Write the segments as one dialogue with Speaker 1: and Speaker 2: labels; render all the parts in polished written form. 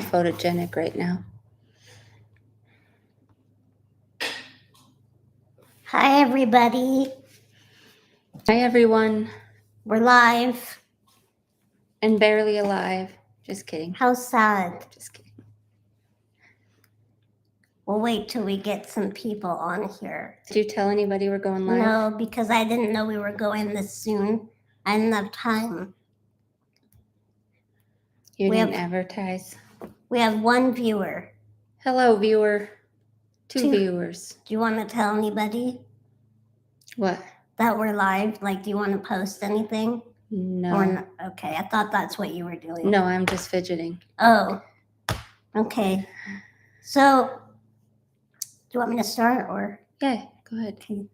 Speaker 1: photogenic right now.
Speaker 2: Hi, everybody.
Speaker 1: Hi, everyone.
Speaker 2: We're live.
Speaker 1: And barely alive. Just kidding.
Speaker 2: How sad.
Speaker 1: Just kidding.
Speaker 2: We'll wait till we get some people on here.
Speaker 1: Did you tell anybody we're going live?
Speaker 2: No, because I didn't know we were going this soon. I didn't have time.
Speaker 1: You didn't advertise?
Speaker 2: We have one viewer.
Speaker 1: Hello, viewer. Two viewers.
Speaker 2: Do you want to tell anybody?
Speaker 1: What?
Speaker 2: That we're live? Like, do you want to post anything?
Speaker 1: No.
Speaker 2: Okay, I thought that's what you were doing.
Speaker 1: No, I'm just fidgeting.
Speaker 2: Oh, okay. So, do you want me to start or?
Speaker 1: Yeah, go ahead.
Speaker 2: Okay.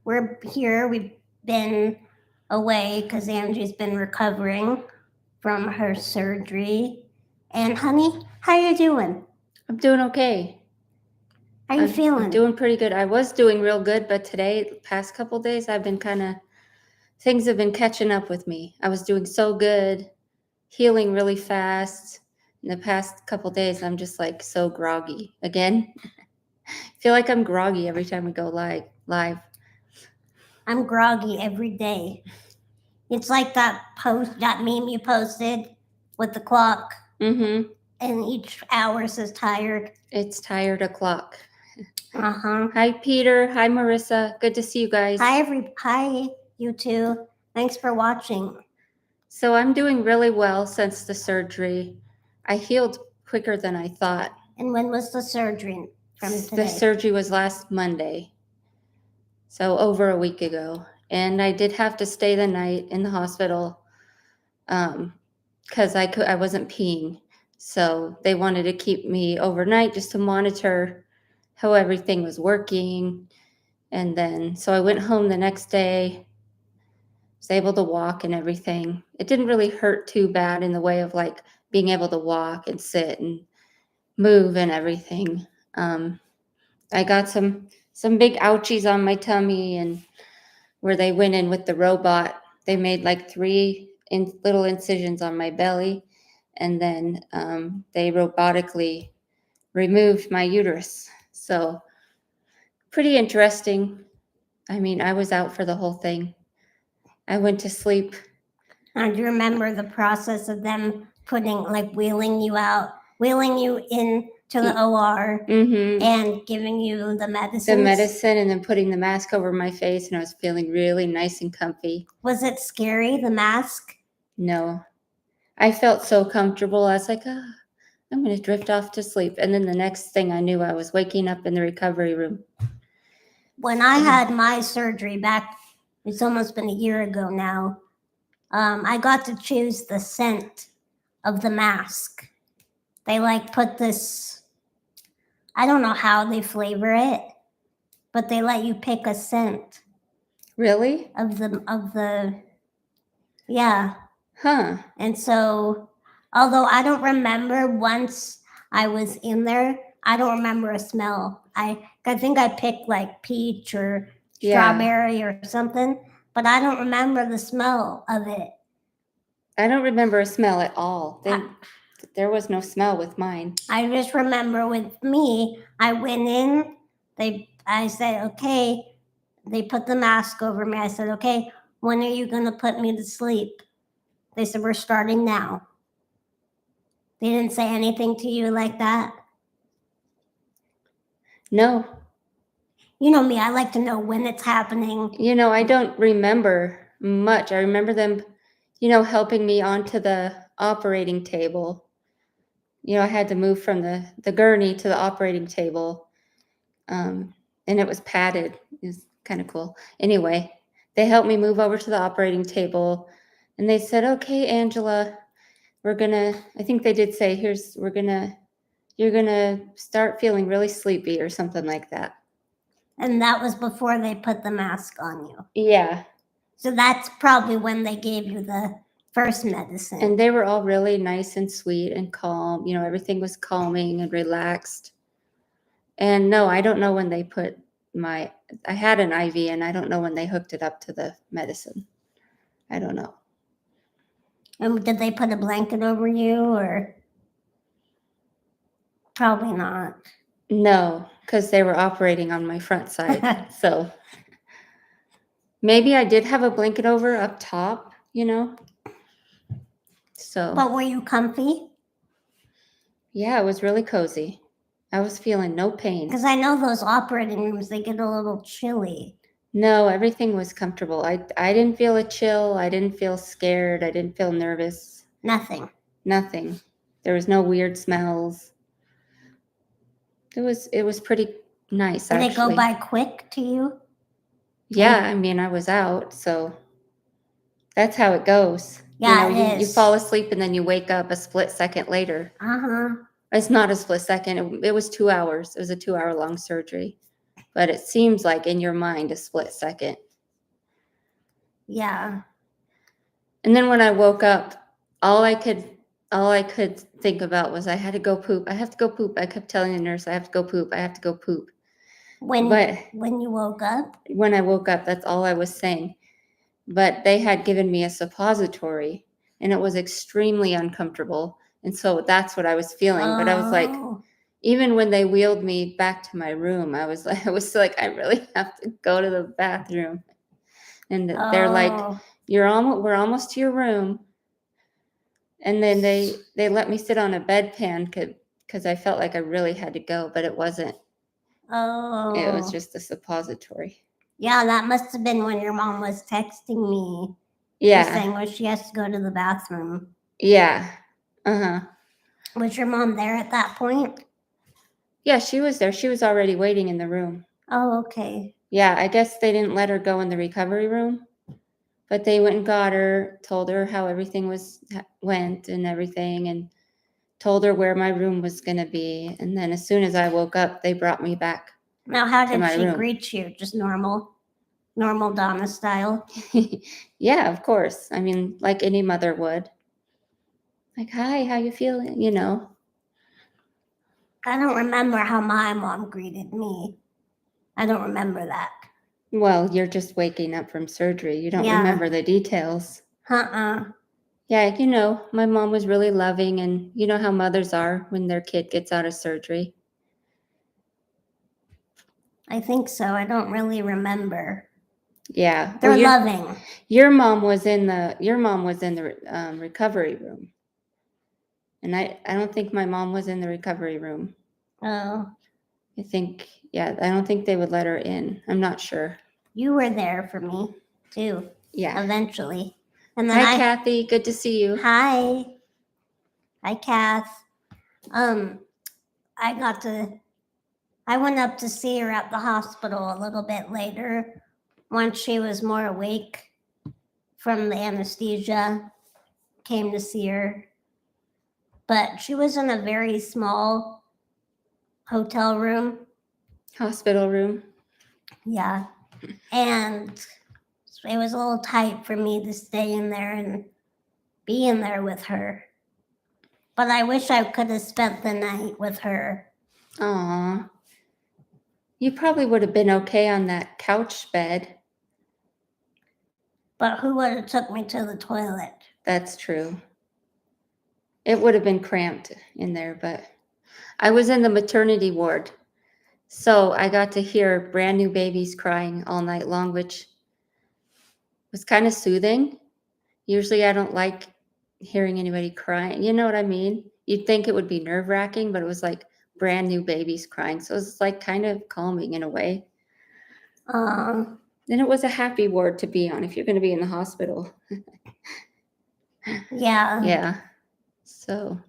Speaker 2: We're here. We've been away because Angie's been recovering from her surgery. And honey, how you doing?
Speaker 1: I'm doing okay.
Speaker 2: How you feeling?
Speaker 1: I'm doing pretty good. I was doing real good, but today, the past couple of days, I've been things have been catching up with me. I was doing so good, healing really fast. In the past couple of days, I'm just like so groggy again. I feel like I'm groggy every time we go live.
Speaker 2: I'm groggy every day. It's like that meme you posted with the clock.
Speaker 1: Mm-hmm.
Speaker 2: And each hour says tired.
Speaker 1: It's tired o'clock.
Speaker 2: Uh-huh.
Speaker 1: Hi, Peter. Hi, Marissa. Good to see you guys.
Speaker 2: Hi, you two. Thanks for watching.
Speaker 1: So I'm doing really well since the surgery. I healed quicker than I thought.
Speaker 2: And when was the surgery from today?
Speaker 1: The surgery was last Monday, so over a week ago. And I did have to stay the night in the hospital because I wasn't peeing. So they wanted to keep me overnight just to monitor how everything was working. And then, so I went home the next day, was able to walk and everything. It didn't really hurt too bad in the way of like being able to walk and sit and move and everything. I got some big ouchies on my tummy, and where they went in with the robot, they made like 3 little incisions on my belly, and then they robotically removed my uterus. So pretty interesting. I mean, I was out for the whole thing. I went to sleep.
Speaker 2: Do you remember the process of them wheeling you in to the OR and giving you the medicine?
Speaker 1: The medicine, and then putting the mask over my face, and I was feeling really nice and comfy.
Speaker 2: Was it scary, the mask?
Speaker 1: No. I felt so comfortable. I was like, I'm going to drift off to sleep. And then the next thing I knew, I was waking up in the recovery room.
Speaker 2: When I had my surgery back, it's almost been a year ago now, I got to choose the scent of the mask. They put this, I don't know how they flavor it, but they let you pick a scent.
Speaker 1: Really?
Speaker 2: Of the, yeah.
Speaker 1: Huh.
Speaker 2: And so, although I don't remember once I was in there, I don't remember a smell. I think I picked like peach or strawberry or something, but I don't remember the smell of it.
Speaker 1: I don't remember a smell at all. There was no smell with mine.
Speaker 2: I just remember with me, I went in, I said, okay, they put the mask over me. I said, okay, when are you going to put me to sleep? They said, we're starting now. They didn't say anything to you like that?
Speaker 1: No.
Speaker 2: You know me, I like to know when it's happening.
Speaker 1: I don't remember much. I remember them, helping me onto the operating table. I had to move from the gurney to the operating table. And it was padded. It was kind of cool. Anyway, they helped me move over to the operating table, and they said, okay, Angela, I think they did say, you're gonna start feeling really sleepy or something like that.
Speaker 2: And that was before they put the mask on you.
Speaker 1: Yeah.
Speaker 2: So that's probably when they gave you the first medicine.
Speaker 1: And they were all really nice and sweet and calm. Everything was calming and relaxed. And no, I don't know when they put I had an IV, and I don't know when they hooked it up to the medicine. I don't know.
Speaker 2: And did they put a blanket over you or? Probably not.
Speaker 1: No, because they were operating on my front side. So maybe I did have a blanket over up top, So
Speaker 2: But were you comfy?
Speaker 1: yeah, it was really cozy. I was feeling no pain.
Speaker 2: Because I know those operating rooms, they get a little chilly.
Speaker 1: No, everything was comfortable. I didn't feel a chill. I didn't feel scared. I didn't feel nervous.
Speaker 2: Nothing.
Speaker 1: Nothing. There was no weird smells. It was pretty nice,
Speaker 2: Did
Speaker 1: actually.
Speaker 2: it go by quick to you?
Speaker 1: Yeah, I mean, I was out, so that's how it goes.
Speaker 2: Yeah,
Speaker 1: you fall asleep and then you wake up a split second later. It's not a split second. It was 2 hours. It was a 2-hour long surgery. But it seems like in your mind a split second.
Speaker 2: Yeah.
Speaker 1: And then when I woke up, all I could think about was I had to go poop. I have to go poop. I kept telling the nurse, I have to go poop. I have to go poop.
Speaker 2: When you woke up?
Speaker 1: When I woke up, that's all I was saying. But they had given me a suppository, and it was extremely uncomfortable. And so that's what I was feeling. But I was like, even when they wheeled me back to my room, I was like, I really have to go to the bathroom. And they're like, we're almost to your room. And then they let me sit on a bedpan because I felt like I really had to go, but it wasn't. It was just a suppository.
Speaker 2: Yeah, that must have been when your mom was texting me.
Speaker 1: Yeah.
Speaker 2: Saying, well, she has to go to the bathroom.
Speaker 1: Yeah. Uh-huh.
Speaker 2: Was your mom there at that point?
Speaker 1: Yeah, she was there. She was already waiting in the room.
Speaker 2: Oh, okay.
Speaker 1: Yeah, I guess they didn't let her go in the recovery room, but they went and got her, told her how everything went and everything, and told her where my room was going to be. And then as soon as I woke up, they brought me back.
Speaker 2: Now, how did she greet you? Just normal Donna style?
Speaker 1: Yeah, of course. I mean, like any mother would. Like, hi, how you feeling?
Speaker 2: I don't remember how my mom greeted me. I don't remember that.
Speaker 1: Well, you're just waking up from surgery. You don't remember the details. Yeah, my mom was really loving, and you know how mothers are when their kid gets out of surgery.
Speaker 2: I think so. I don't really remember.
Speaker 1: Yeah,
Speaker 2: they're loving.
Speaker 1: Your mom was in the recovery room, and I don't think my mom was in the recovery room.
Speaker 2: Oh.
Speaker 1: I don't think they would let her in. I'm not sure.
Speaker 2: You were there for me too.
Speaker 1: Yeah.
Speaker 2: Eventually. And then
Speaker 1: Hi, Kathy. Good to see you.
Speaker 2: Hi, Kath. I went up to see her at the hospital a little bit later once she was more awake from the anesthesia. Came to see her. But she was in a very small hotel room.
Speaker 1: Hospital room.
Speaker 2: Yeah. And it was a little tight for me to stay in there and be in there with her. But I wish I could have spent the night with her.
Speaker 1: Aw. You probably would have been okay on that couch bed.
Speaker 2: But who would have took me to the toilet?
Speaker 1: That's true. It would have been cramped in there, but I was in the maternity ward. So I got to hear brand new babies crying all night long, which was kind of soothing. Usually I don't like hearing anybody crying. You know what I mean? You'd think it would be nerve-wracking, but it was like brand new babies crying. So it was like kind of calming in a way. And it was a happy ward to be on if you're going to be in the hospital.
Speaker 2: Yeah.
Speaker 1: Yeah. So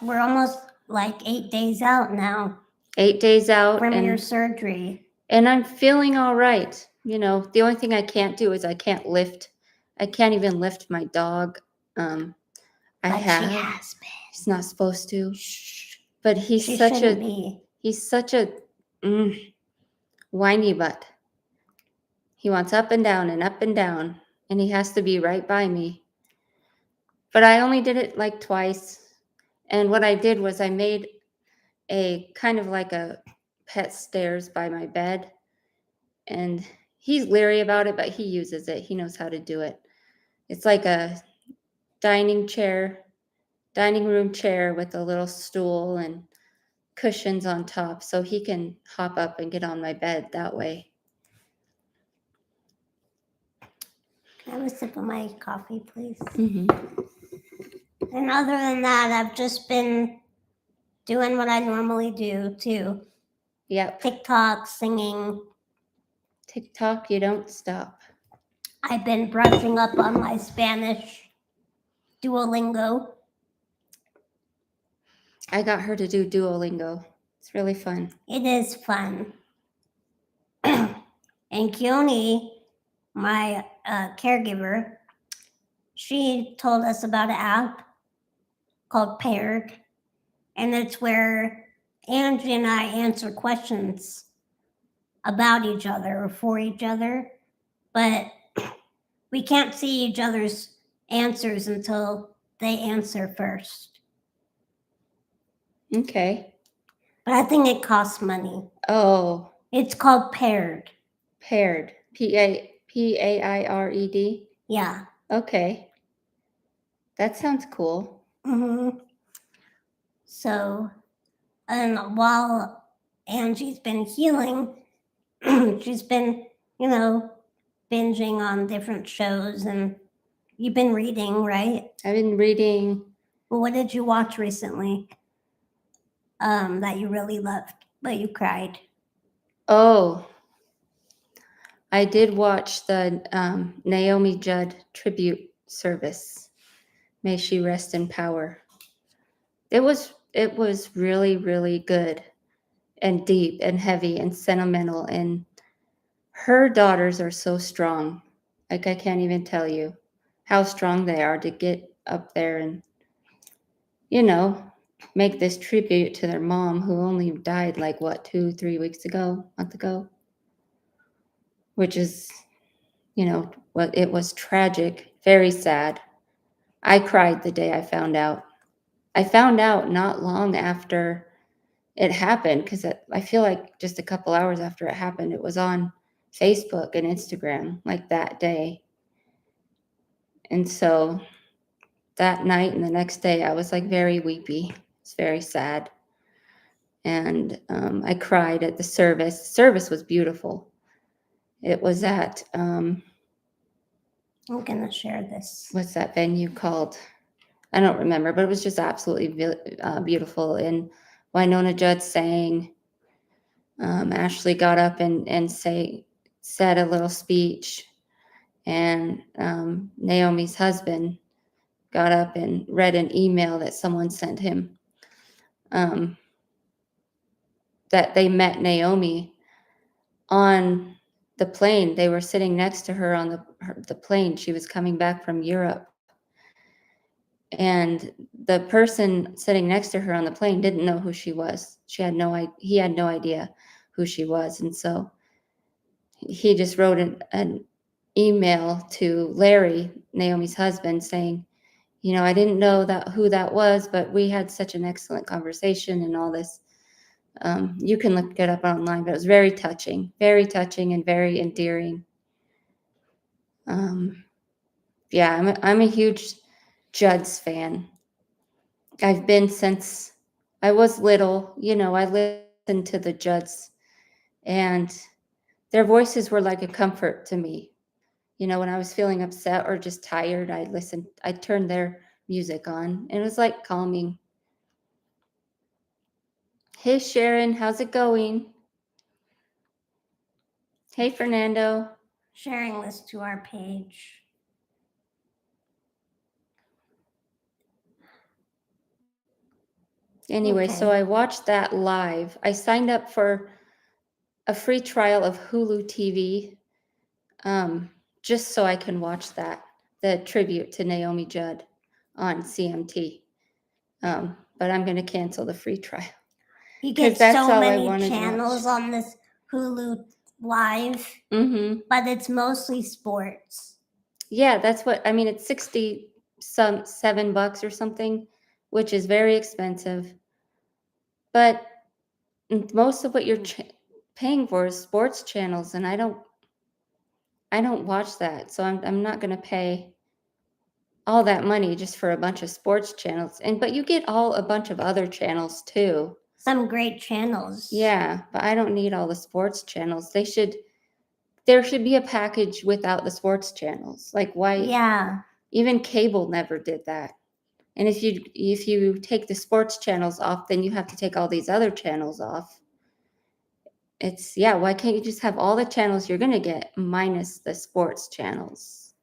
Speaker 2: we're almost like 8 days out now.
Speaker 1: 8 days out
Speaker 2: from your surgery.
Speaker 1: And I'm feeling all right. The only thing I can't do is I can't even lift my dog. She has been. He's not supposed to. Shh. But he's such a whiny butt. He wants up and down, and he has to be right by me. But I only did it like twice. And what I did was I made a kind of like a pet stairs by my bed. And he's leery about it, but he uses it. He knows how to do it. It's like dining chair, dining room chair with a little stool and cushions on top so he can hop up and get on my bed that way.
Speaker 2: Can I have a sip of my coffee, please?
Speaker 1: Mm-hmm.
Speaker 2: And other than that, I've just been doing what I normally do too.
Speaker 1: Yep.
Speaker 2: TikTok, singing.
Speaker 1: TikTok, you don't stop.
Speaker 2: I've been brushing up on my Spanish Duolingo.
Speaker 1: I got her to do Duolingo. It's really fun.
Speaker 2: It is fun. And Keone, my caregiver, she told us about an app called Paired, and it's where Angie and I answer questions about each other or for each other, but we can't see each other's answers until they answer first.
Speaker 1: Okay.
Speaker 2: But I think it costs money.
Speaker 1: Oh,
Speaker 2: It's called Paired.
Speaker 1: paired. Paired.
Speaker 2: Yeah.
Speaker 1: Okay. That sounds cool.
Speaker 2: So, and while Angie's been healing, she's been, binging on different shows, and you've been reading, right?
Speaker 1: I've been reading.
Speaker 2: Well, what did you watch recently that you really loved, but you cried?
Speaker 1: Oh, I did watch the Naomi Judd tribute service. May she rest in power. It was really, really good and deep and heavy and sentimental, and her daughters are so strong. Like, I can't even tell you how strong they are to get up there and, make this tribute to their mom, who only died like, what, 2-3 weeks ago, month ago, which is, what it was tragic, very sad. I cried the day I found out. I found out not long after it happened, because I feel like just a couple hours after it happened, it was on Facebook and Instagram like that day. And so that night and the next day, I was like very weepy. It's very sad. And I cried at the service. The service was beautiful. It was at,
Speaker 2: I'm going to share this.
Speaker 1: what's that venue called? I don't remember, but it was just absolutely beautiful. And Winona Judd sang. Ashley got up and said a little speech, and Naomi's husband got up and read an email that someone sent him, that they met Naomi on the plane. They were sitting next to her on the plane. She was coming back from Europe. And the person sitting next to her on the plane didn't know who she was. He had no idea who she was. And so he just wrote an email to Larry, Naomi's husband, saying, I didn't know who that was, but we had such an excellent conversation and all this. You can look it up online, but it was very touching and very endearing. Yeah, I'm a huge Judd's fan. I've been since I was little. I listened to the Judds, and their voices were like a comfort to me. When I was feeling upset or just tired, I'd turn their music on, and it was like calming. Hey, Sharon, how's it going? Hey, Fernando.
Speaker 2: Sharing this to our page.
Speaker 1: Anyway,
Speaker 2: Okay.
Speaker 1: so I watched that live. I signed up for a free trial of Hulu TV, just so I can watch the tribute to Naomi Judd on CMT. But I'm going to cancel the free trial.
Speaker 2: You get
Speaker 1: that's
Speaker 2: so
Speaker 1: all I
Speaker 2: many
Speaker 1: wanted to
Speaker 2: channels
Speaker 1: watch.
Speaker 2: on this Hulu Live,
Speaker 1: But
Speaker 2: it's mostly sports.
Speaker 1: Yeah, that's what I mean. It's $7 or something, which is very expensive. But most of what you're paying for is sports channels, and I don't watch that, so I'm not going to pay all that money just for a bunch of sports channels. But you get a bunch of other channels too.
Speaker 2: Some great channels.
Speaker 1: Yeah, but I don't need all the sports channels. There should be a package without the sports channels. Like why?
Speaker 2: Yeah.
Speaker 1: Even cable never did that. And if you take the sports channels off, then you have to take all these other channels off. Why can't you just have all the channels you're going to get minus the sports channels?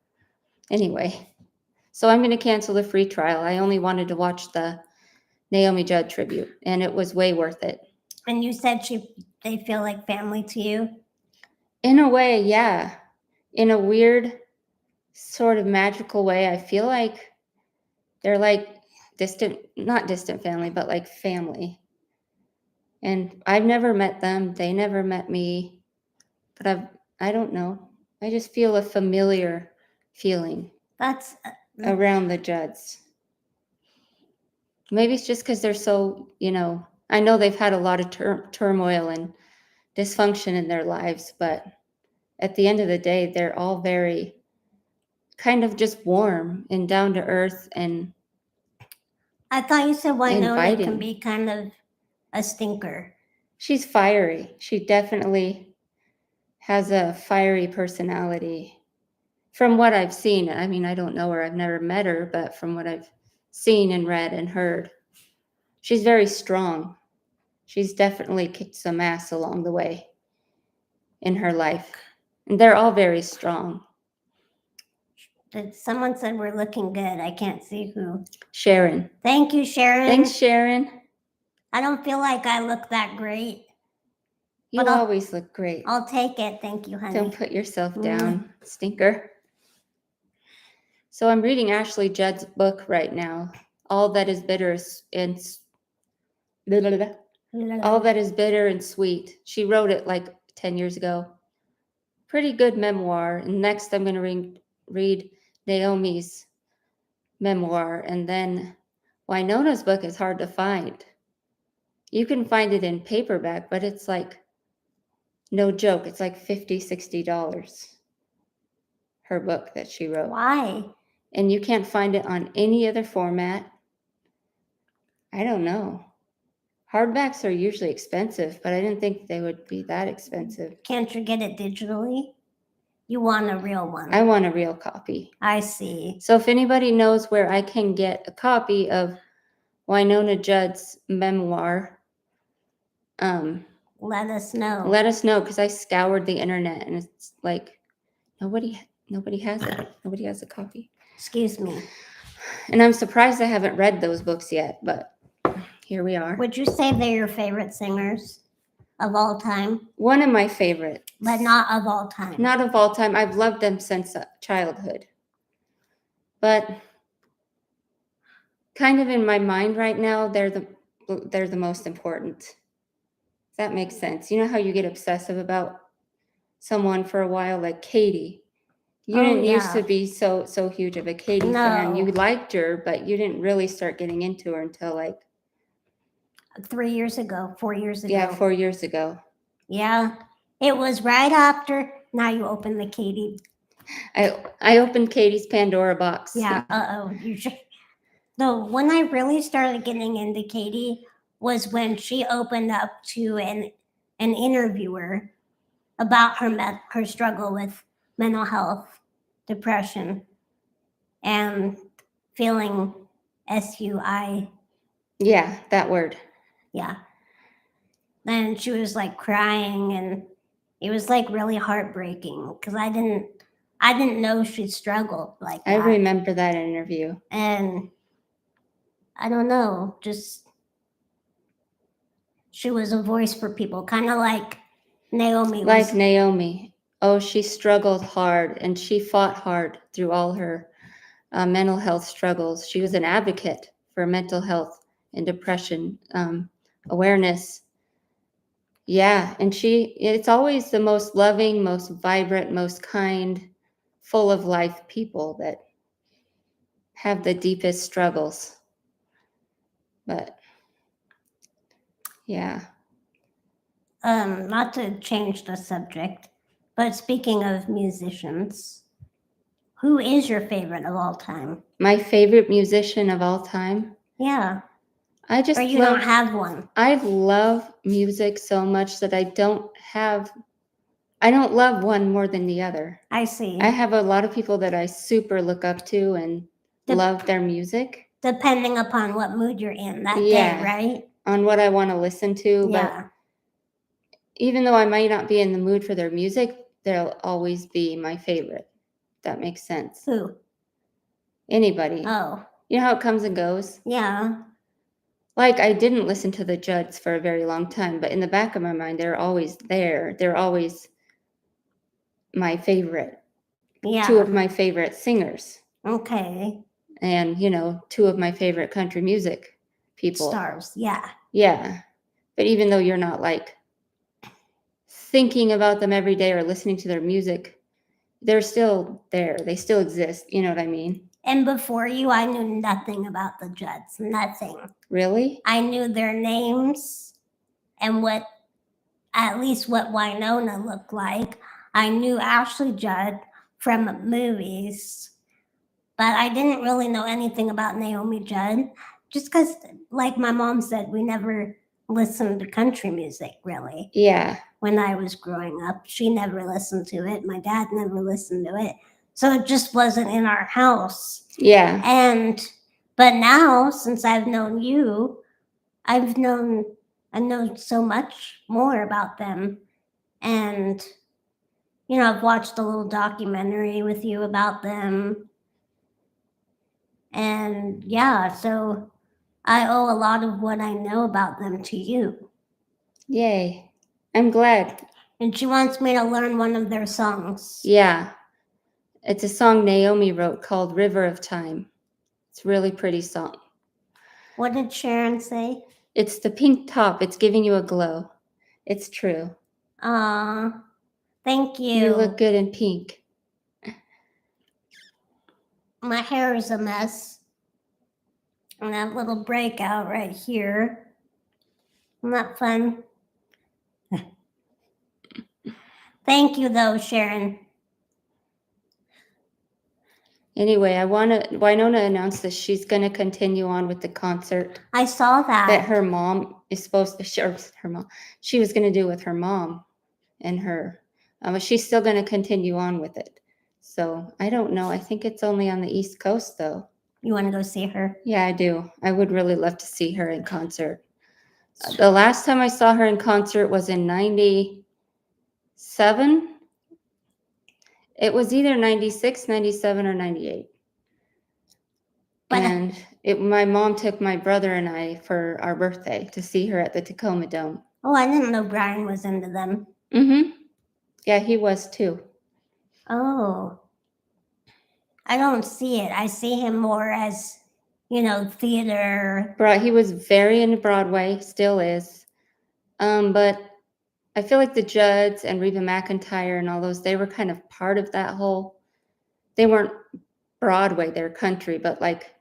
Speaker 1: Anyway, so I'm going to cancel the free trial. I only wanted to watch the Naomi Judd tribute, and it was way worth it.
Speaker 2: And you said they feel like family to you?
Speaker 1: In a way, yeah. In a weird, sort of magical way, I feel like they're like not distant family, but like family. And I've never met them. They never met me. But I don't know. I just feel a familiar feeling
Speaker 2: That's
Speaker 1: around the Judds. Maybe it's just because they're so, I know they've had a lot of turmoil and dysfunction in their lives, but at the end of the day, they're all very kind of just warm and down to earth and
Speaker 2: I thought you said Winona
Speaker 1: inviting.
Speaker 2: can be kind of a stinker.
Speaker 1: She's fiery. She definitely has a fiery personality. From what I've seen, I mean, I don't know her. I've never met her, but from what I've seen and read and heard, she's very strong. She's definitely kicked some ass along the way in her life. And they're all very strong.
Speaker 2: Someone said we're looking good. I can't see who.
Speaker 1: Sharon.
Speaker 2: Thank you, Sharon.
Speaker 1: Thanks, Sharon.
Speaker 2: I don't feel like I look that great.
Speaker 1: You always look great.
Speaker 2: I'll take it. Thank you, honey.
Speaker 1: Don't put yourself down, stinker. So I'm reading Ashley Judd's book right now. All That Is Bitter and All That Is Bitter and Sweet. She wrote it like 10 years ago. Pretty good memoir. And next I'm going to read Naomi's memoir. And then Winona's book is hard to find. You can find it in paperback, but it's like, no joke, it's like $50, $60. Her book that she wrote.
Speaker 2: Why?
Speaker 1: And you can't find it on any other format. I don't know. Hardbacks are usually expensive, but I didn't think they would be that expensive.
Speaker 2: Can't you get it digitally? You want a real one.
Speaker 1: I want a real copy.
Speaker 2: I see.
Speaker 1: So if anybody knows where I can get a copy of Winona Judd's memoir,
Speaker 2: let us know.
Speaker 1: Let us know, because I scoured the internet and it's like nobody has it. Nobody has a copy.
Speaker 2: Excuse me.
Speaker 1: And I'm surprised I haven't read those books yet, but here we are.
Speaker 2: Would you say they're your favorite singers of all time?
Speaker 1: One of my favorites.
Speaker 2: But not of all time.
Speaker 1: Not of all time. I've loved them since childhood. But kind of in my mind right now, they're the most important. If that makes sense. You know how you get obsessive about someone for a while, like Katie. You didn't used to be so huge of a Katie fan. You liked her, but you didn't really start getting into her until like
Speaker 2: 3 years ago, 4 years ago.
Speaker 1: Yeah, 4 years ago.
Speaker 2: Yeah. It was right after. Now you open the Katie.
Speaker 1: I opened Katie's Pandora box.
Speaker 2: Yeah. You should. No, when I really started getting into Katie was when she opened up to an interviewer about her struggle with mental health, depression, and feeling SUI.
Speaker 1: Yeah, that word.
Speaker 2: Yeah. And she was like crying, and it was like really heartbreaking because I didn't know she struggled like that.
Speaker 1: I remember that interview.
Speaker 2: And I don't know, just she was a voice for people, kind of like Naomi was.
Speaker 1: Like Naomi. Oh, she struggled hard, and she fought hard through all her mental health struggles. She was an advocate for mental health and depression awareness. Yeah, and it's always the most loving, most vibrant, most kind, full of life people that have the deepest struggles. But yeah.
Speaker 2: Not to change the subject, but speaking of musicians, Who is your favorite of all time?
Speaker 1: My favorite musician of all time.
Speaker 2: Yeah.
Speaker 1: I
Speaker 2: Or
Speaker 1: just
Speaker 2: you
Speaker 1: love
Speaker 2: don't have one.
Speaker 1: I love music so much that I don't love one more than the other.
Speaker 2: I see.
Speaker 1: I have a lot of people that I super look up to and
Speaker 2: Dep-
Speaker 1: love their music.
Speaker 2: Depending upon what mood you're in that
Speaker 1: Yeah.
Speaker 2: day, right?
Speaker 1: On what I want to listen to, but
Speaker 2: Yeah.
Speaker 1: even though I might not be in the mood for their music, they'll always be my favorite. If that makes sense.
Speaker 2: Who?
Speaker 1: Anybody.
Speaker 2: Oh.
Speaker 1: You know how it comes and goes?
Speaker 2: Yeah.
Speaker 1: Like, I didn't listen to the Judds for a very long time, but in the back of my mind, they're always there. They're always my favorite.
Speaker 2: Yeah.
Speaker 1: Two of my favorite singers.
Speaker 2: Okay.
Speaker 1: And, two of my favorite country music people.
Speaker 2: Stars. Yeah.
Speaker 1: Yeah. But even though you're not like thinking about them every day or listening to their music, they're still there. They still exist. You know what I mean?
Speaker 2: And before you, I knew nothing about the Judds. Nothing.
Speaker 1: Really?
Speaker 2: I knew their names and at least what Winona looked like. I knew Ashley Judd from movies, but I didn't really know anything about Naomi Judd. Just because, like my mom said, we never listened to country music really.
Speaker 1: Yeah.
Speaker 2: When I was growing up, she never listened to it. My dad never listened to it. So it just wasn't in our house.
Speaker 1: Yeah.
Speaker 2: But now, since I've known you, I know so much more about them. And, I've watched a little documentary with you about them. And yeah, so I owe a lot of what I know about them to you.
Speaker 1: Yay. I'm glad.
Speaker 2: And she wants me to learn one of their songs.
Speaker 1: Yeah. It's a song Naomi wrote called River of Time. It's a really pretty song.
Speaker 2: What did Sharon say?
Speaker 1: It's the pink top. It's giving you a glow. It's true.
Speaker 2: Thank you.
Speaker 1: You look good in pink.
Speaker 2: My hair is a mess. And that little breakout right here. Isn't that fun? Thank you, though, Sharon.
Speaker 1: Anyway, Winona announced that she's going to continue on with the concert.
Speaker 2: I saw that.
Speaker 1: Her mom is supposed to, she was going to do with her mom and her. She's still going to continue on with it. So I don't know. I think it's only on the East Coast, though.
Speaker 2: You want to go see her?
Speaker 1: Yeah, I do. I would really love to see her in concert. The last time I saw her in concert was in 97. It was either 96, 97, or 98. And my mom took my brother and I for our birthday to see her at the Tacoma Dome.
Speaker 2: Oh, I didn't know Brian was into them.
Speaker 1: Mm-hmm. Yeah, he was too.
Speaker 2: Oh. I don't see it. I see him more as, theater.
Speaker 1: He was very into Broadway, still is. But I feel like the Judds and Reba McEntire and all those, they were kind of part of that whole, they weren't Broadway, they're country, but like,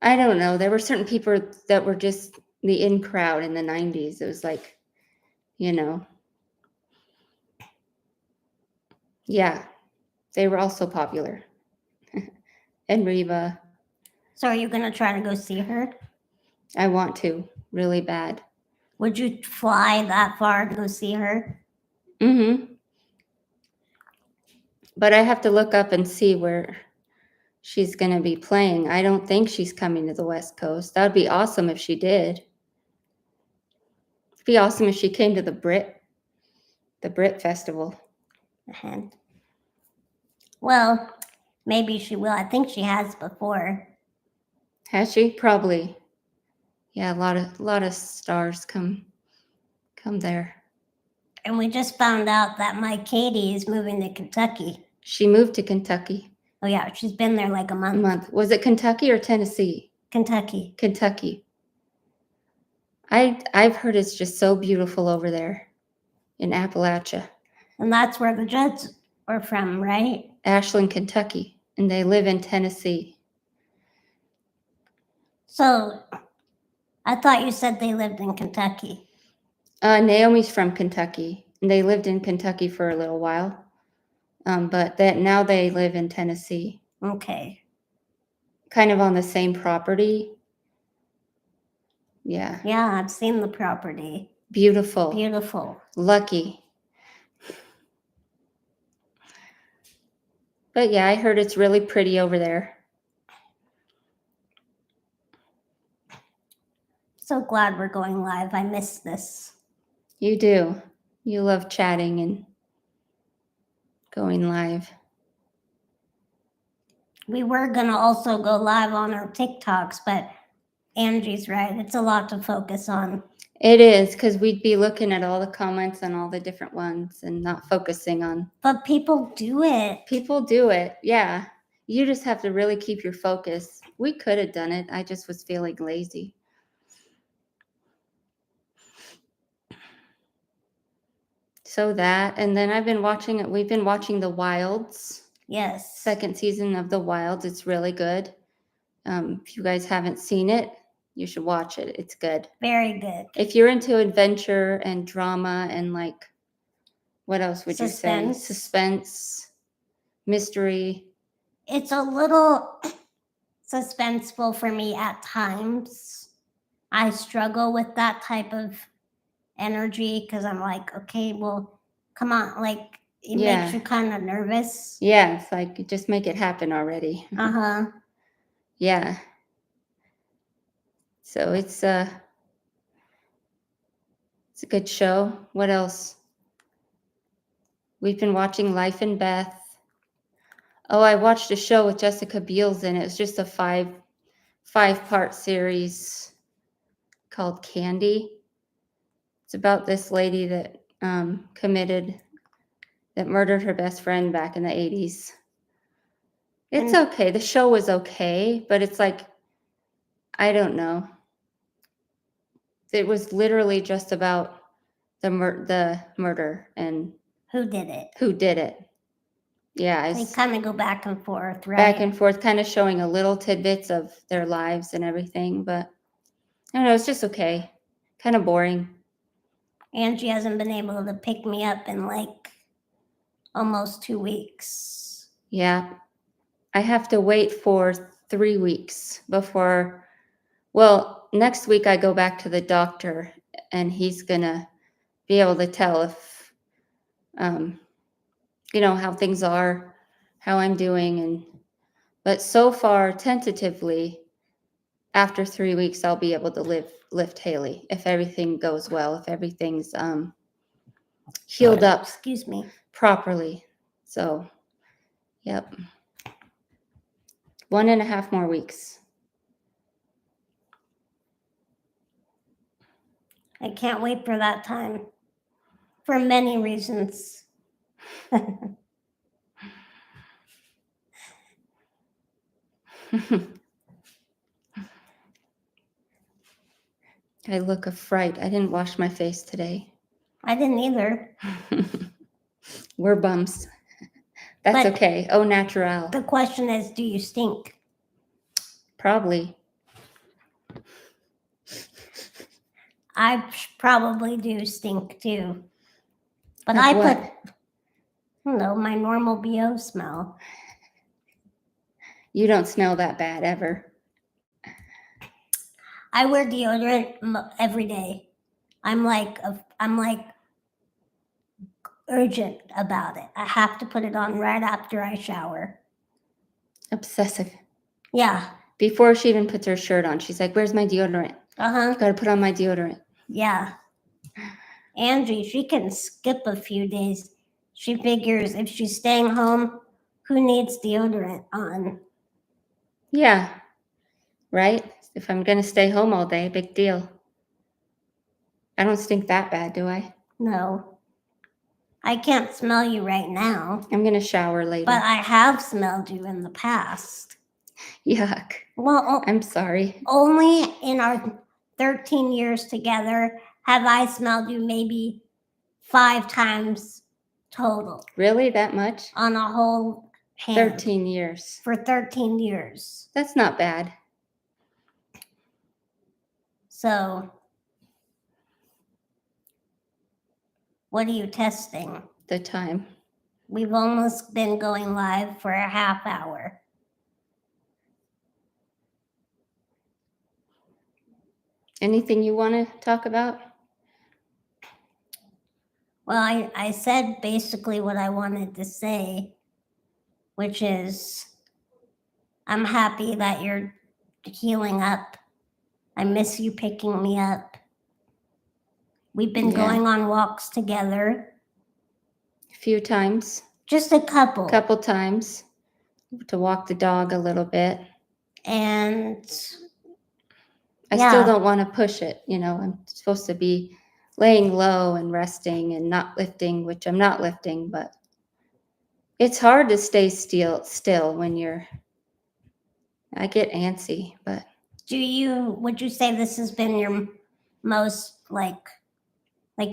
Speaker 1: I don't know. There were certain people that were just the in crowd in the 90s. It was like, yeah, they were also popular. And Reba.
Speaker 2: So are you going to try to go see her?
Speaker 1: I want to, really bad.
Speaker 2: Would you fly that far to go see her?
Speaker 1: Mm-hmm. But I have to look up and see where she's going to be playing. I don't think she's coming to the West Coast. That would be awesome if she did. It'd be awesome if she came to the Brit Festival.
Speaker 2: Well, maybe she will. I think she has before.
Speaker 1: Has she? Probably. Yeah, a lot of stars come there.
Speaker 2: And we just found out that my Katie is moving to Kentucky.
Speaker 1: She moved to Kentucky.
Speaker 2: Oh yeah, she's been there like a month.
Speaker 1: Was it Kentucky or Tennessee?
Speaker 2: Kentucky.
Speaker 1: I've heard it's just so beautiful over there in Appalachia.
Speaker 2: And that's where the Judds are from, right?
Speaker 1: Ashland, Kentucky. And they live in Tennessee.
Speaker 2: So, I thought you said they lived in Kentucky.
Speaker 1: Naomi's from Kentucky. And they lived in Kentucky for a little while. But that now they live in Tennessee,
Speaker 2: Okay.
Speaker 1: kind of on the same property. Yeah,
Speaker 2: Yeah, I've seen the property.
Speaker 1: beautiful,
Speaker 2: Beautiful.
Speaker 1: lucky. But yeah, I heard it's really pretty over there.
Speaker 2: So glad we're going live. I miss this.
Speaker 1: You do. You love chatting and going live.
Speaker 2: We were going to also go live on our TikToks, but Angie's right. It's a lot to focus on.
Speaker 1: It is, because we'd be looking at all the comments on all the different ones and not focusing on.
Speaker 2: But people do it.
Speaker 1: People do it, yeah. You just have to really keep your focus. We could have done it. I just was feeling lazy. So that, and then I've been watching it. We've been watching The Wilds.
Speaker 2: Yes.
Speaker 1: Second season of The Wilds. It's really good. If you guys haven't seen it, you should watch it. It's good.
Speaker 2: Very good.
Speaker 1: If you're into adventure and drama and like, what else would you say?
Speaker 2: Suspense.
Speaker 1: Suspense, mystery.
Speaker 2: It's a little suspenseful for me at times. I struggle with that type of energy because I'm like, okay, well, come on. Like, it
Speaker 1: Yeah.
Speaker 2: makes you kind of nervous.
Speaker 1: Yeah, it's like, just make it happen already.
Speaker 2: Uh-huh.
Speaker 1: Yeah. So it's a good show. What else? We've been watching Life and Beth. Oh, I watched a show with Jessica Biel's in it. It's just a five-part series called Candy. It's about this lady that murdered her best friend back in the 80s. It's okay. The show was okay, but it's like, I don't know. It was literally just about the murder and
Speaker 2: Who did it?
Speaker 1: who did it. Yeah,
Speaker 2: They
Speaker 1: it's
Speaker 2: kind of go back and forth, right?
Speaker 1: back and forth, kind of showing a little tidbits of their lives and everything, but I don't know, it's just okay. Kind of boring.
Speaker 2: Angie hasn't been able to pick me up in like almost 2 weeks.
Speaker 1: Yeah. I have to wait for 3 weeks before, well, next week I go back to the doctor and he's gonna be able to tell if, how things are, how I'm doing. But so far, tentatively, after 3 weeks, I'll be able to lift Haley if everything goes well, if everything's healed up
Speaker 2: Excuse me.
Speaker 1: properly. So, yep. 1.5 more weeks.
Speaker 2: I can't wait for that time for many reasons.
Speaker 1: I look a fright. I didn't wash my face today.
Speaker 2: I didn't either.
Speaker 1: We're bums. That's
Speaker 2: But
Speaker 1: okay. Au natural.
Speaker 2: the question is, do you stink?
Speaker 1: Probably.
Speaker 2: I probably do stink too. But
Speaker 1: Of
Speaker 2: I
Speaker 1: what?
Speaker 2: put, my normal BO smell.
Speaker 1: You don't smell that bad ever.
Speaker 2: I wear deodorant every day. I'm like urgent about it. I have to put it on right after I shower.
Speaker 1: Obsessive.
Speaker 2: Yeah.
Speaker 1: Before she even puts her shirt on, she's like, where's my deodorant?
Speaker 2: Uh-huh.
Speaker 1: Gotta put on my deodorant.
Speaker 2: Yeah. Angie, she can skip a few days. She figures if she's staying home, who needs deodorant on?
Speaker 1: Yeah. Right? If I'm gonna stay home all day, big deal. I don't stink that bad, do I?
Speaker 2: No. I can't smell you right now,
Speaker 1: I'm gonna shower later.
Speaker 2: but I have smelled you in the past.
Speaker 1: Yuck.
Speaker 2: Well,
Speaker 1: I'm sorry.
Speaker 2: only in our 13 years together have I smelled you maybe 5 times total
Speaker 1: Really? That much?
Speaker 2: on a whole hand.
Speaker 1: 13 years.
Speaker 2: For 13 years.
Speaker 1: That's not bad.
Speaker 2: So, what are you testing?
Speaker 1: The time.
Speaker 2: We've almost been going live for a half hour.
Speaker 1: Anything you want to talk about?
Speaker 2: Well, I said basically what I wanted to say, which is I'm happy that you're healing up. I miss you picking me up. We've been
Speaker 1: Yeah.
Speaker 2: going on walks together.
Speaker 1: A few times.
Speaker 2: Just a couple.
Speaker 1: Couple times to walk the dog a little bit.
Speaker 2: And
Speaker 1: I
Speaker 2: yeah.
Speaker 1: still don't want to push it. You know, I'm supposed to be laying low and resting and not lifting, which I'm not lifting, but it's hard to stay still when I get antsy, but
Speaker 2: would you say this has been your most like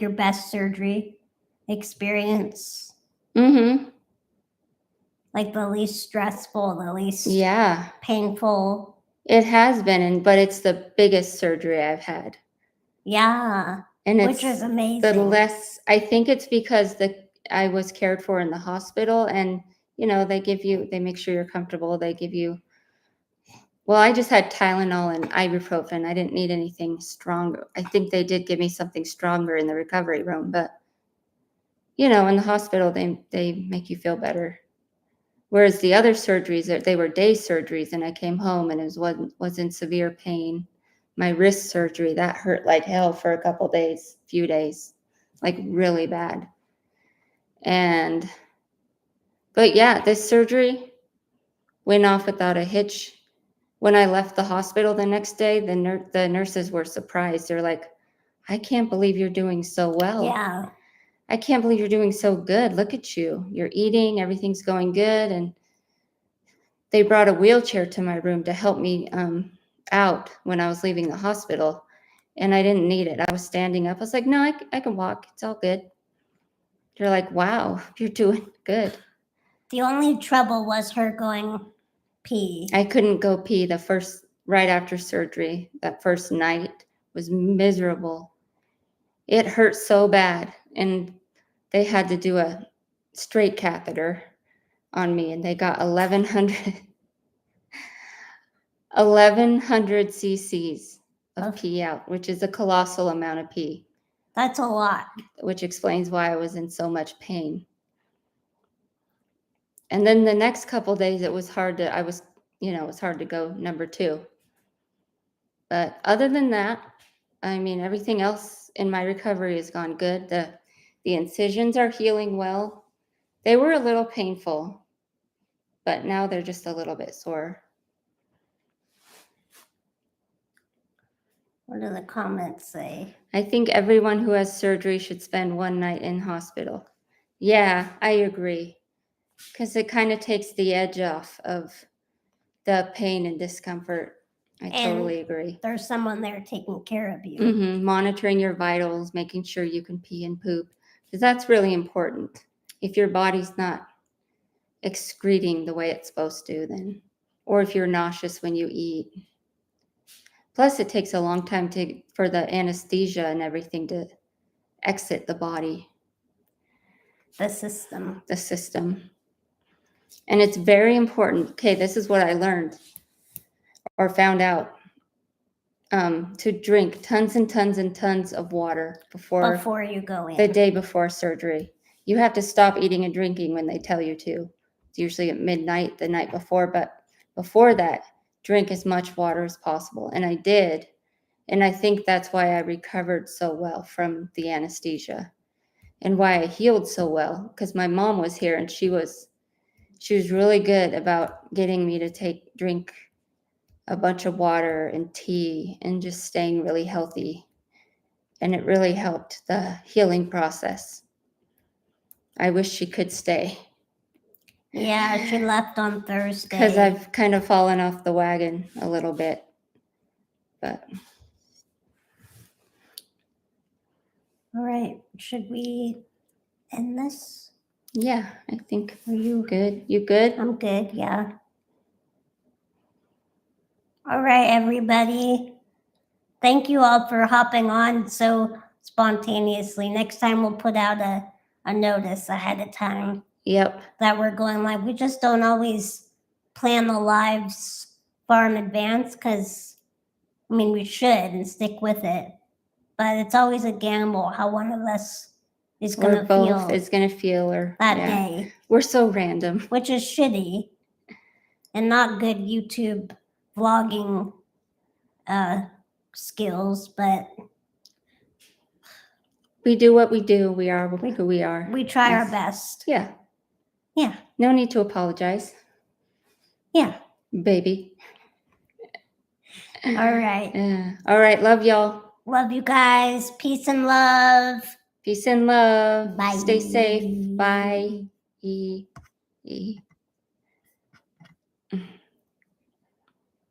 Speaker 2: your best surgery experience?
Speaker 1: mm-hmm.
Speaker 2: Like the least stressful, the least
Speaker 1: Yeah.
Speaker 2: painful.
Speaker 1: It has been, but it's the biggest surgery I've had.
Speaker 2: Yeah.
Speaker 1: And
Speaker 2: which is amazing.
Speaker 1: The less, I think it's because I was cared for in the hospital, and you know, they make sure you're comfortable. They give you, well, I just had Tylenol and ibuprofen. I didn't need anything stronger. I think they did give me something stronger in the recovery room, but you know, in the hospital, they make you feel better. Whereas the other surgeries, they were day surgeries, and I came home and was in severe pain. My wrist surgery, that hurt like hell for a few days, like really bad. But yeah, this surgery went off without a hitch. When I left the hospital the next day, the nurses were surprised. They're like, I can't believe you're doing so well.
Speaker 2: Yeah.
Speaker 1: I can't believe you're doing so good. Look at you. You're eating, everything's going good. And they brought a wheelchair to my room to help me out when I was leaving the hospital. And I didn't need it. I was standing up. I was like, no, I can walk. It's all good. They're like, wow, you're doing good.
Speaker 2: The only trouble was her going pee.
Speaker 1: I couldn't go pee right after surgery. That first night was miserable. It hurt so bad. And they had to do a straight catheter on me, and they got 1,100 cc's of pee out, which is a colossal amount of pee.
Speaker 2: That's a lot.
Speaker 1: Which explains why I was in so much pain. And then the next couple days, it was hard to go number 2. But other than that, I mean, everything else in my recovery has gone good. The incisions are healing well. They were a little painful, but now they're just a little bit sore.
Speaker 2: What do the comments say?
Speaker 1: I think everyone who has surgery should spend one night in hospital. Yeah, I agree. Because it kind of takes the edge off of the pain and discomfort. I totally agree.
Speaker 2: There's someone there taking care of you.
Speaker 1: Mm-hmm. Monitoring your vitals, making sure you can pee and poop. Because that's really important. If your body's not excreting the way it's supposed to, then, or if you're nauseous when you eat. Plus, it takes a long time for the anesthesia and everything to exit the body.
Speaker 2: The system.
Speaker 1: And it's very important. Okay, this is what I learned or found out. To drink tons and tons and tons of water before
Speaker 2: you go in.
Speaker 1: The day before surgery. You have to stop eating and drinking when they tell you to. It's usually at midnight the night before, but before that, drink as much water as possible. And I did. And I think that's why I recovered so well from the anesthesia and why I healed so well, because my mom was here and she was really good about getting me to drink a bunch of water and tea and just staying really healthy. And it really helped the healing process. I wish she could stay.
Speaker 2: Yeah, she left on Thursday.
Speaker 1: Because I've kind of fallen off the wagon a little bit. But
Speaker 2: all right, should we end this?
Speaker 1: Yeah, I think.
Speaker 2: Are you
Speaker 1: good? You good?
Speaker 2: I'm good, yeah. All right, everybody. Thank you all for hopping on so spontaneously. Next time we'll put out a notice ahead of time.
Speaker 1: Yep.
Speaker 2: that we're going live. We just don't always plan the lives far in advance because, I mean, we should and stick with it. But it's always a gamble how one of us is going
Speaker 1: Or
Speaker 2: to
Speaker 1: both
Speaker 2: feel
Speaker 1: is going to feel, or
Speaker 2: that
Speaker 1: yeah.
Speaker 2: day,
Speaker 1: We're so random.
Speaker 2: which is shitty and not good YouTube vlogging skills, but
Speaker 1: We do what we do. We are who we are.
Speaker 2: we try
Speaker 1: Yes.
Speaker 2: our best.
Speaker 1: Yeah.
Speaker 2: Yeah.
Speaker 1: No need to apologize,
Speaker 2: Yeah.
Speaker 1: baby.
Speaker 2: All right.
Speaker 1: Yeah. All right. Love y'all.
Speaker 2: Love you guys. Peace and love.
Speaker 1: Peace and love.
Speaker 2: Bye.
Speaker 1: Stay safe. Bye.